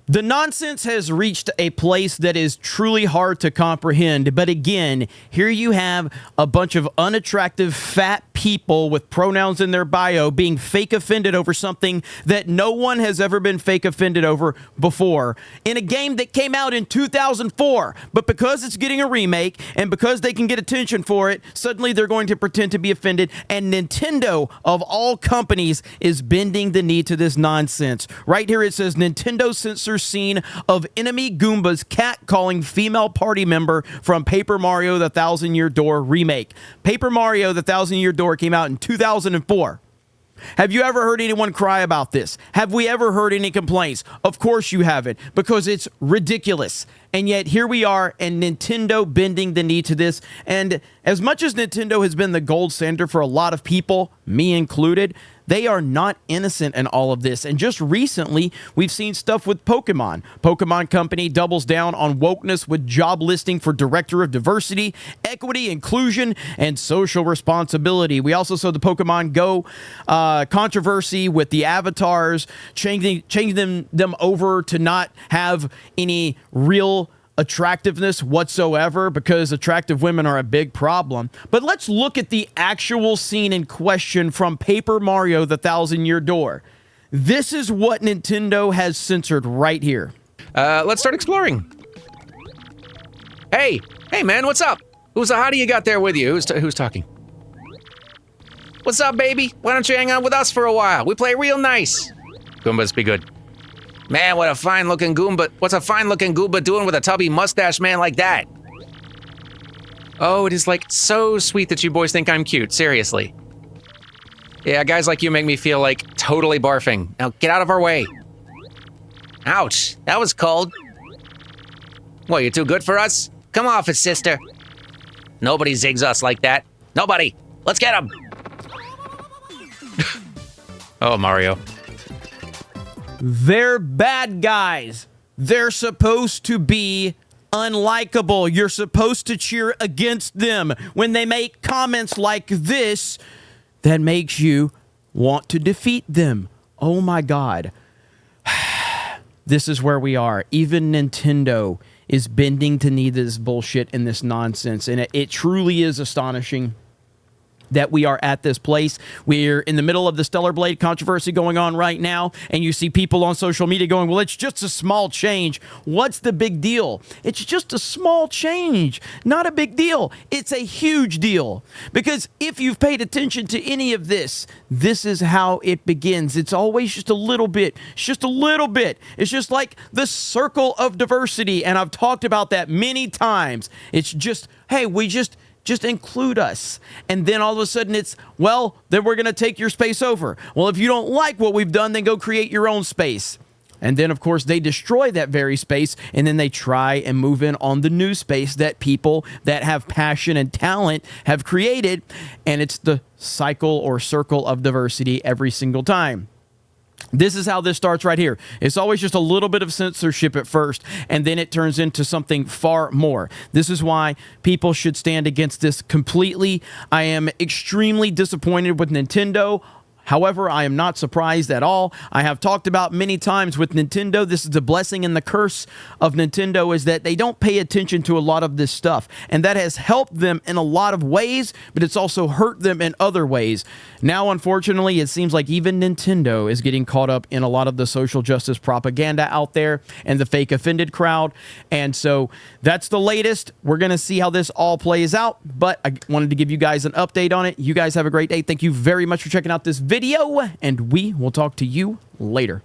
The nonsense has reached a place that is truly hard to comprehend. But again, here you have a bunch of unattractive, fat people with pronouns in their bio being fake offended over something that no one has ever been fake offended over before in a game that came out in 2004. But because it's getting a remake and because they can get attention for it, suddenly they're going to pretend to be offended. And Nintendo, of all companies, is bending the knee to this nonsense. Right here it says Nintendo censors scene of enemy Goomba's cat-calling female party member from Paper Mario The Thousand Year Door remake. Paper Mario The Thousand Year Door came out in 2004. Have you ever heard anyone cry about this? Have we ever heard any complaints? Of course you haven't, because it's ridiculous. And yet here we are, and Nintendo bending the knee to this. And as much as Nintendo has been the gold standard for a lot of people, me included, they are not innocent in all of this. And just recently, we've seen stuff with Pokemon. Pokemon Company doubles down on wokeness with job listing for Director of Diversity, Equity, Inclusion, and Social Responsibility. We also saw the Pokemon Go controversy with the avatars, changing them over to not have any real attractiveness whatsoever, because attractive women are a big problem. But let's look at the actual scene in question from Paper Mario The Thousand Year Door. This is what Nintendo has censored right here. Let's start exploring. Hey man, what's up? Who's the hottie you got there with you? Who's talking? What's up, baby? Why don't you hang out with us for a while? We play real nice. Goombas, be good. Man, what a fine-looking Goomba. What's a fine-looking Goomba doing with a tubby mustache man like that? Oh, it is like so sweet that you boys think I'm cute, seriously. Yeah, guys like you make me feel like totally barfing. Now get out of our way. Ouch, that was cold. What, you're too good for us? Come off it, sister. Nobody zigs us like that. Nobody. Let's get him. Oh, Mario. They're bad guys. They're supposed to be unlikable. You're supposed to cheer against them when they make comments like this that makes you want to defeat them. Oh my God. This is where we are. Even Nintendo is bending to knee to this bullshit and this nonsense. And it truly is astonishing that we are at this place. We're in the middle of the Stellar Blade controversy going on right now, and you see people on social media going, well, it's just a small change. What's the big deal? It's just a small change. Not a big deal. It's a huge deal. Because if you've paid attention to any of this, this is how it begins. It's always just a little bit. It's just a little bit. It's just like the circle of diversity, and I've talked about that many times. It's just, hey, we just include us. And then all of a sudden it's, well, then we're going to take your space over. Well, if you don't like what we've done, then go create your own space. And then, of course, they destroy that very space, and then they try and move in on the new space that people that have passion and talent have created. And it's the cycle or circle of diversity every single time. This is how this starts right here. It's always just a little bit of censorship at first, and then it turns into something far more. This is why people should stand against this completely. I am extremely disappointed with Nintendo. However, I am not surprised at all. I have talked about many times with Nintendo, this is the blessing and the curse of Nintendo, is that they don't pay attention to a lot of this stuff. And that has helped them in a lot of ways, but it's also hurt them in other ways. Now, unfortunately, it seems like even Nintendo is getting caught up in a lot of the social justice propaganda out there and the fake offended crowd. And so that's the latest. We're going to see how this all plays out, but I wanted to give you guys an update on it. You guys have a great day. Thank you very much for checking out this video, and we will talk to you later.